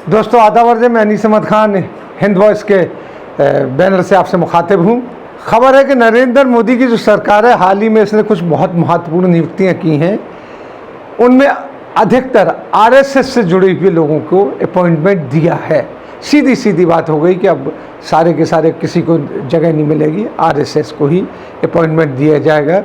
दोस्तों आदाब अर्ज़, मैं अनीस अहमद खान हिंद वॉइस के बैनर से आपसे मुखातिब हूँ। खबर है कि नरेंद्र मोदी की जो सरकार है, हाल ही में इसने कुछ बहुत महत्वपूर्ण नियुक्तियाँ की हैं। उनमें अधिकतर आरएसएस से जुड़े हुए लोगों को अपॉइंटमेंट दिया है। सीधी सीधी बात हो गई कि अब सारे के सारे किसी को जगह नहीं मिलेगी, आरएसएस को ही अपॉइंटमेंट दिया जाएगा।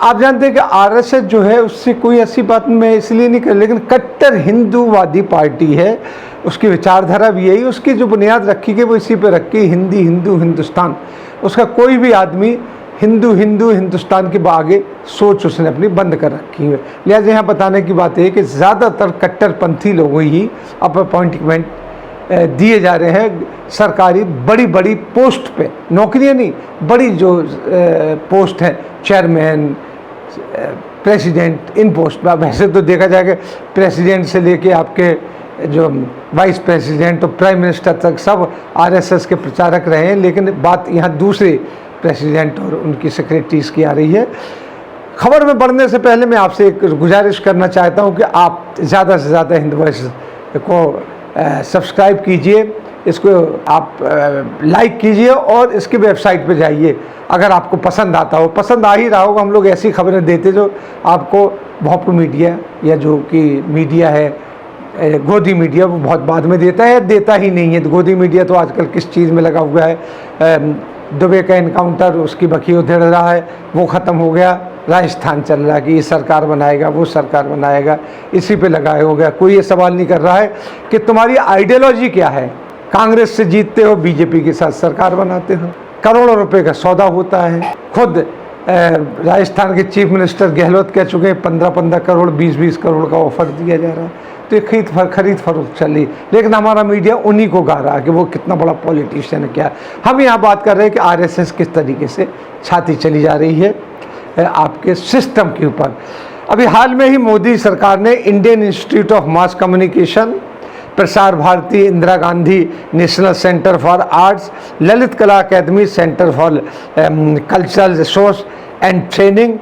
आप जानते हैं कि आरएसएस जो है उससे कोई ऐसी बात मैं इसलिए नहीं कर, लेकिन कट्टर हिंदूवादी पार्टी है। उसकी विचारधारा भी यही, उसकी जो बुनियाद रखी गई वो इसी पे रखी, हिंदी हिंदू हिंदुस्तान। उसका कोई भी आदमी हिंदू हिंदू हिंदुस्तान के आगे सोच उसने अपनी बंद कर रखी है। लिहाजा यहाँ बताने की बात है कि ज़्यादातर कट्टरपंथी लोगों ही अब अपॉइंटमेंट दिए जा रहे हैं सरकारी बड़ी बड़ी पोस्ट पे, नौकरियाँ नहीं, बड़ी जो पोस्ट हैं, चेयरमैन, प्रेसिडेंट, इन पोस्ट पर। वैसे तो देखा जाएगा प्रेसिडेंट से लेके आपके जो वाइस प्रेसिडेंट और प्राइम मिनिस्टर तक सब आरएसएस के प्रचारक रहे हैं, लेकिन बात यहाँ दूसरे प्रेसिडेंट और उनकी सेक्रेटरीज की आ रही है। खबर में बढ़ने से पहले मैं आपसे एक गुजारिश करना चाहता हूँ कि आप ज़्यादा से ज़्यादा हिंद वॉइस को सब्सक्राइब कीजिए, इसको आप लाइक कीजिए और इसकी वेबसाइट पे जाइए। अगर आपको पसंद आता हो, पसंद आ ही रहा होगा, हम लोग ऐसी खबरें देते जो आपको भोंपू मीडिया या जो कि मीडिया है, गोदी मीडिया, वो बहुत बाद में देता है, देता ही नहीं है। तो गोदी मीडिया तो आजकल किस चीज़ में लगा हुआ है, दुबे का इनकाउंटर, उसकी बखी उधेड़ रहा है, वो ख़त्म हो गया। राजस्थान चल रहा है कि ये सरकार बनाएगा, वो सरकार बनाएगा, इसी पे लगाए हो गया। कोई ये सवाल नहीं कर रहा है कि तुम्हारी आइडियोलॉजी क्या है। कांग्रेस से जीतते हो, बीजेपी के साथ सरकार बनाते हो, करोड़ों रुपए का सौदा होता है। खुद राजस्थान के चीफ मिनिस्टर गहलोत कह चुके हैं 15-15 करोड़ 20-20 करोड़ का ऑफर दिया जा रहा है। तो ये खरीद फरोख्त चली, लेकिन हमारा मीडिया उन्हीं को गा रहा है कि वो कितना बड़ा पॉलिटिशियन है। क्या हम यहाँ बात कर रहे हैं कि आरएसएस किस तरीके से छाती चली जा रही है आपके सिस्टम के ऊपर। अभी हाल में ही मोदी सरकार ने Indian Institute of Mass Communication, Prasar Bharati, Indira Gandhi National Centre for Arts, Lalit Kala Academy, Centre for Cultural Resource and Training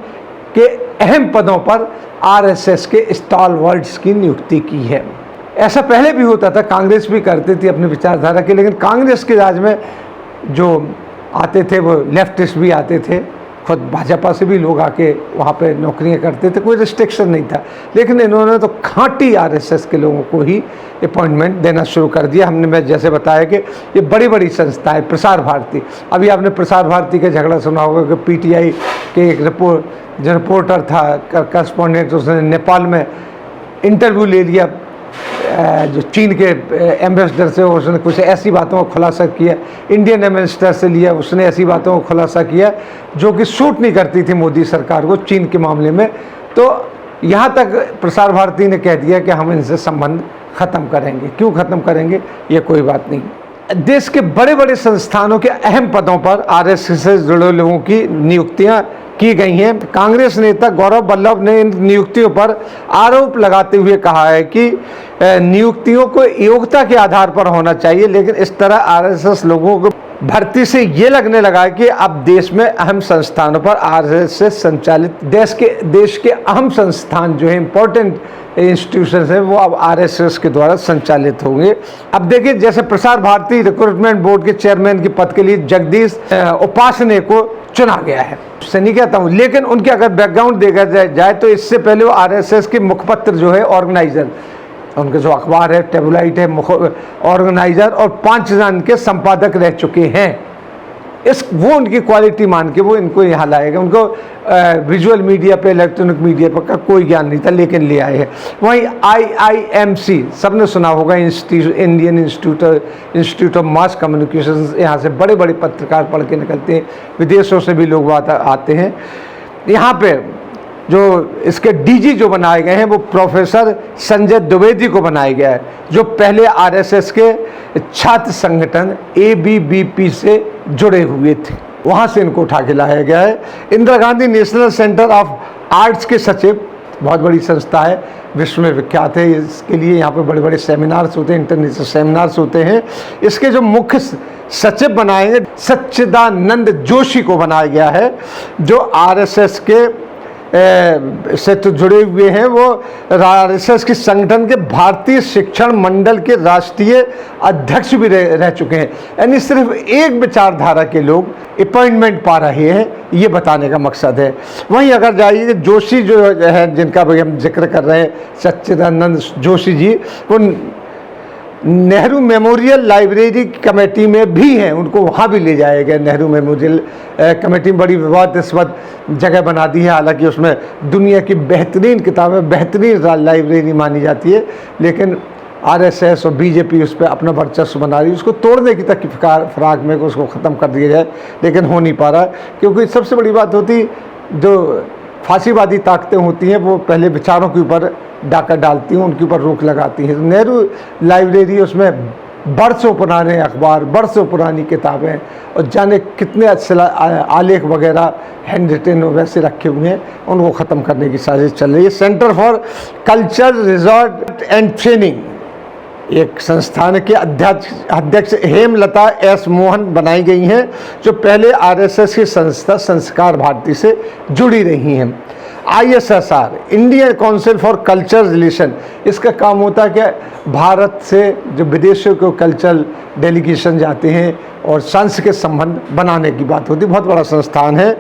के अहम पदों पर आरएसएस के स्टॉलवर्ड्स की नियुक्ति की है। ऐसा पहले भी होता था, कांग्रेस भी करती थी अपनी विचारधारा के, लेकिन कांग्रेस के राज में जो आते थे वो लेफ्टिस्ट भी आते थे, खुद भाजपा से भी लोग आके वहाँ पे नौकरियाँ करते थे, कोई रिस्ट्रिक्शन नहीं था। लेकिन इन्होंने तो खांटी आरएसएस के लोगों को ही अपॉइंटमेंट देना शुरू कर दिया। हमने मैं जैसे बताया कि ये बड़ी बड़ी संस्थाएं, प्रसार भारती, अभी आपने प्रसार भारती का झगड़ा सुना होगा कि पीटीआई के एक रिपोर्टर था, करस्पॉन्डेंट, उसने नेपाल में इंटरव्यू ले लिया जो चीन के एम्बेसडर से, उसने कुछ ऐसी बातों का खुलासा किया। इंडियन एम्बेसडर से लिया, उसने ऐसी बातों का खुलासा किया जो कि सूट नहीं करती थी मोदी सरकार को चीन के मामले में। तो यहाँ तक प्रसार भारती ने कह दिया कि हम इनसे संबंध ख़त्म करेंगे। क्यों ख़त्म करेंगे, ये कोई बात नहीं। देश के बड़े बड़े संस्थानों के अहम पदों पर आरएसएस से जुड़े लोगों की नियुक्तियाँ की गई हैं। कांग्रेस नेता गौरव वल्लभ ने इन नियुक्तियों पर आरोप लगाते हुए कहा है कि नियुक्तियों को योग्यता के आधार पर होना चाहिए, लेकिन इस तरह आरएसएस लोगों को भर्ती से ये लगने लगा है कि अब देश में अहम संस्थानों पर आरएसएस संचालित देश के अहम संस्थान जो है, इंपॉर्टेंट इंस्टीट्यूशंस हैं, वो अब आरएसएस के द्वारा संचालित होंगे। अब देखिए, जैसे प्रसार भारती रिक्रूटमेंट बोर्ड के चेयरमैन के पद के लिए जगदीश उपासने को चुना गया है। उससे नहीं कहता हूँ, लेकिन उनके अगर बैकग्राउंड देखा जाए तो इससे पहले वो आरएसएस के मुखपत्र जो है, ऑर्गेनाइजर, उनके जो अखबार है टेबलाइट है, ऑर्गेनाइजर, और 5 जन के संपादक रह चुके हैं। वो उनकी क्वालिटी मान के वो इनको यहाँ लाएगा। उनको विजुअल मीडिया पे, इलेक्ट्रॉनिक मीडिया पर का कोई ज्ञान नहीं था, लेकिन ले आए हैं। वहीं IIMC सबने सुना होगा, Indian Institute of Mass communication, यहाँ से बड़े बड़े पत्रकार पढ़ के निकलते हैं, विदेशों से भी लोग आते हैं। यहाँ पे जो इसके डीजी जो बनाए गए हैं वो प्रोफेसर संजय द्विवेदी को बनाया गया है, जो पहले आरएसएस के छात्र संगठन ABVP से जुड़े हुए थे, वहाँ से इनको उठा के लाया गया है। Indira Gandhi National centre of arts के सचिव, बहुत बड़ी संस्था है, विश्व में विख्यात है इसके लिए, यहाँ पे बड़े बड़े सेमिनार्स होते हैं, इंटरनेशनल सेमिनार्स होते हैं। इसके जो मुख्य सचिव बनाए हैं, सच्चिदानंद जोशी को बनाया गया है, जो आरएसएस के से तो जुड़े हुए हैं, वो आरएसएस की संगठन के भारतीय शिक्षण मंडल के राष्ट्रीय अध्यक्ष भी रह चुके हैं। यानी सिर्फ एक विचारधारा के लोग अपॉइंटमेंट पा रहे हैं, ये बताने का मकसद है। वहीं अगर जाइए जोशी जो है, जिनका भी हम जिक्र कर रहे हैं, सच्चिदानंद जोशी जी, वो नेहरू मेमोरियल लाइब्रेरी कमेटी में भी हैं, उनको वहाँ भी ले जाया गया। नेहरू मेमोरियल कमेटी बड़ी विवादास्पद जगह बना दी है, हालांकि उसमें दुनिया की बेहतरीन किताबें, बेहतरीन लाइब्रेरी मानी जाती है, लेकिन आरएसएस और बीजेपी उस पर अपना वर्चस्व बना रही है। उसको तोड़ने की तक फिराक में उसको ख़त्म कर दिया जाए, लेकिन हो नहीं पा रहा है, क्योंकि सबसे बड़ी बात होती, जो फांसीवादी ताकतें होती हैं वो पहले विचारों के ऊपर डाका डालती हैं, उनके ऊपर रोक लगाती हैं। नेहरू लाइब्रेरी, उसमें बरसों पुराने अखबार, बरसों पुरानी किताबें और जाने कितने आलेख वगैरह हैंड रिटन वैसे रखे हुए हैं, उनको ख़त्म करने की साजिश चल रही है। Centre for culture research and training एक संस्थान के अध्यक्ष हेमलता एस मोहन बनाई गई हैं, जो पहले आरएसएस की संस्था संस्कार भारती से जुड़ी रही हैं। ISSR, Indian council for culture relation, इसका काम होता है कि भारत से जो विदेशों को कल्चरल डेलीगेशन जाते हैं और सांस्कृतिक संबंध बनाने की बात होती है। बहुत बड़ा संस्थान है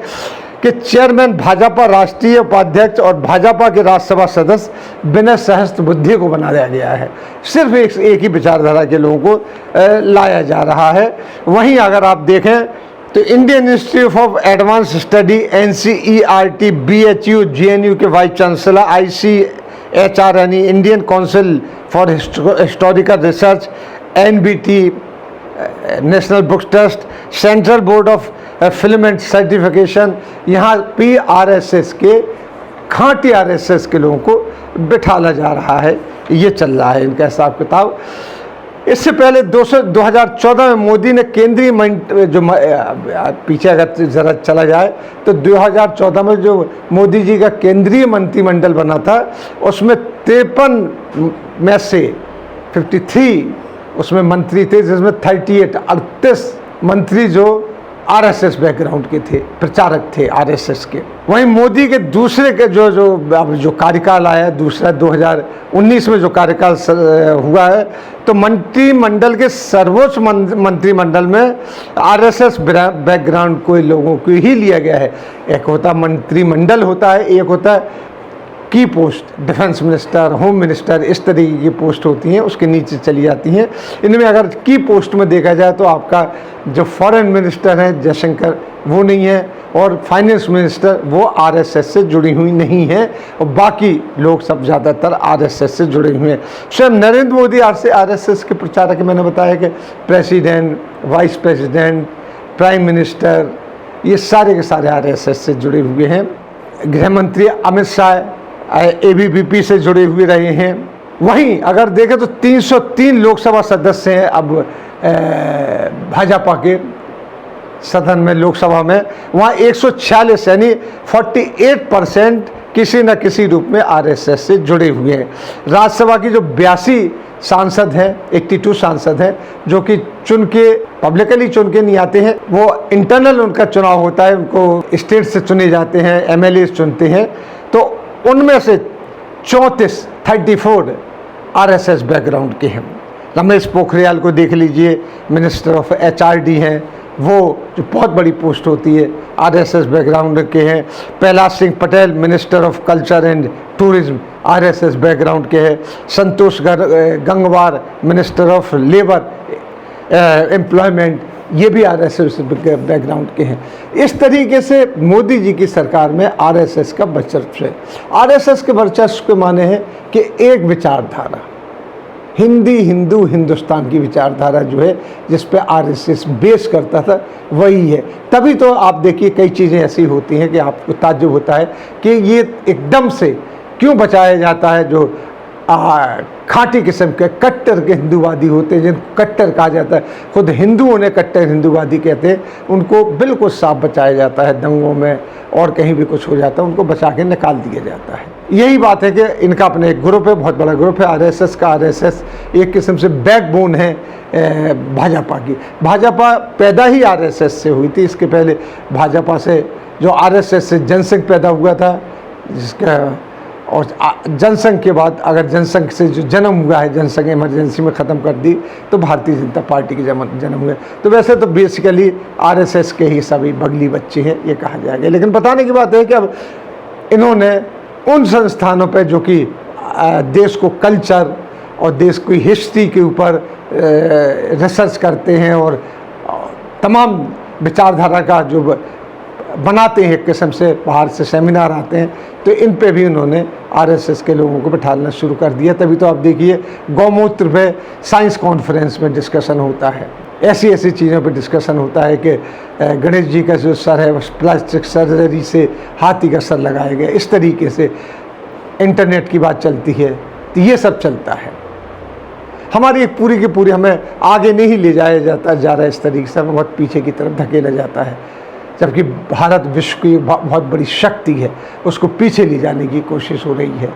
कि चेयरमैन भाजपा राष्ट्रीय उपाध्यक्ष और भाजपा के राज्यसभा सदस्य विनय सहस्त्रबुद्धे को बनाया गया है। सिर्फ एक ही विचारधारा के लोगों को लाया जा रहा है। वहीं अगर आप देखें तो Indian Institute of advance study NCERT BHU GNU के वाइस चांसलर, ICHR यानी Indian council for historical research, NBT national book trust, central board of film and certification, यहाँ PRSS के खांटी RSS के लोगों को बिठाला जा रहा है। ये चल रहा है इनका हिसाब किताब। इससे पहले 2014 में मोदी ने केंद्रीय जो पीछे अगर ज़रा चला जाए तो 2014 में जो मोदी जी का केंद्रीय मंत्रिमंडल बना था, उसमें 53 में से 53 उसमें मंत्री थे, जिसमें 38 मंत्री जो आरएसएस बैकग्राउंड के थे, प्रचारक थे आरएसएस के। वहीं मोदी के दूसरे के जो कार्यकाल आया, दूसरा 2019 में जो कार्यकाल हुआ है, तो मंत्रिमंडल के सर्वोच्च मंत्रिमंडल में आरएसएस बैकग्राउंड को लोगों को ही लिया गया है। एक होता मंत्रिमंडल होता है, एक होता है की post, defence minister, home minister, इस तरीके की पोस्ट होती हैं, उसके नीचे चली जाती हैं। इनमें अगर की पोस्ट में देखा जाए तो आपका जो फॉरेन मिनिस्टर है जयशंकर, वो नहीं है, और फाइनेंस मिनिस्टर वो आरएसएस से जुड़ी हुई नहीं है, और बाकी लोग सब ज़्यादातर आरएसएस से जुड़े हुए हैं। स्वयं नरेंद्र मोदी आरएसएस के प्रचारक, मैंने बताया कि president, vice president, prime minister, ये सारे के सारे आरएसएस से जुड़े हुए हैं। गृह मंत्री अमित शाह ABVP से जुड़े हुए रहे हैं। वहीं अगर देखें तो 303 लोकसभा सदस्य हैं अब भाजपा के सदन में, लोकसभा में। वहाँ 146 यानी 48% किसी न किसी रूप में आरएसएस से जुड़े हुए हैं। राज्यसभा की जो 82 सांसद हैं, 82 सांसद हैं, जो कि चुन के पब्लिकली चुन के नहीं आते हैं, वो इंटरनल उनका चुनाव होता है, उनको स्टेट से चुने जाते हैं, MLA चुनते हैं। तो उनमें से 34 आरएसएस बैकग्राउंड के हैं। रमेश पोखरियाल को देख लीजिए, मिनिस्टर ऑफ HRD हैं, वो जो बहुत बड़ी पोस्ट होती है, आरएसएस बैकग्राउंड के हैं। Prahlad Singh Patel, minister of culture and tourism, RSS background के हैं। Santosh Gangwar, minister of labour employment, ये भी आरएसएस बैकग्राउंड के हैं। इस तरीके से मोदी जी की सरकार में आरएसएस का वर्चस्व है। आरएसएस के वर्चस्व के माने हैं कि एक विचारधारा, हिंदू हिंदुस्तान की विचारधारा जो है, जिस पे आरएसएस बेस करता था, वही है। तभी तो आप देखिए कई चीज़ें ऐसी होती हैं कि आपको ताज्जुब होता है कि ये एकदम से क्यों बचाया जाता है। जो खांटी किस्म के कट्टर के हिंदूवादी होते हैं, जिनको कट्टर कहा जाता है, खुद हिंदुओं ने कट्टर हिंदूवादी कहते हैं, उनको बिल्कुल साफ बचाया जाता है। दंगों में और कहीं भी कुछ हो जाता है, उनको बचा के निकाल दिया जाता है। यही बात है कि इनका अपने एक ग्रुप है, बहुत बड़ा ग्रुप है आरएसएस का। आरएसएस एक किस्म से बैकबोन है भाजपा की। भाजपा पैदा ही आरएसएस से हुई थी। इसके पहले भाजपा से जो आरएसएस से जनसंघ पैदा हुआ था, जिसका और जनसंघ के बाद अगर जनसंघ से जो जन्म हुआ है, जनसंघ इमरजेंसी में ख़त्म कर दी तो भारतीय जनता पार्टी के जन्म हुए। तो वैसे तो बेसिकली आरएसएस के ही सभी बगली बच्चे हैं ये कहा जाएगा। लेकिन बताने की बात है कि अब इन्होंने उन संस्थानों पर जो कि देश को कल्चर और देश की हिस्ट्री के ऊपर रिसर्च करते हैं और तमाम विचारधारा का जो बनाते हैं, एक किस्म से बाहर से सेमिनार आते हैं, तो इन पे भी उन्होंने आरएसएस के लोगों को बिठाना शुरू कर दिया। तभी तो आप देखिए गौमूत्र पे साइंस कॉन्फ्रेंस में डिस्कशन होता है, ऐसी ऐसी चीज़ों पे डिस्कशन होता है कि गणेश जी का जो सर है प्लास्टिक सर्जरी से हाथी का सर लगाया गया, इस तरीके से इंटरनेट की बात चलती है। तो ये सब चलता है। हमारी एक पूरी की पूरी हमें आगे नहीं ले जाया जाता जा रहा है, इस तरीके से हमें बहुत पीछे की तरफ धकेला जाता है, जबकि भारत विश्व की बहुत बड़ी शक्ति है, उसको पीछे ले जाने की कोशिश हो रही है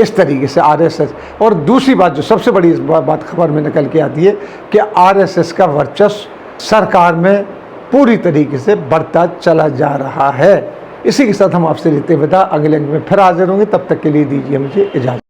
इस तरीके से आरएसएस। और दूसरी बात जो सबसे बड़ी इस बात खबर में निकल के आती है कि आरएसएस का वर्चस्व सरकार में पूरी तरीके से बढ़ता चला जा रहा है। इसी के साथ हम आपसे लेते विदा, अगले अंक में फिर हाजिर होंगे। तब तक के लिए दीजिए मुझे इजाज़त।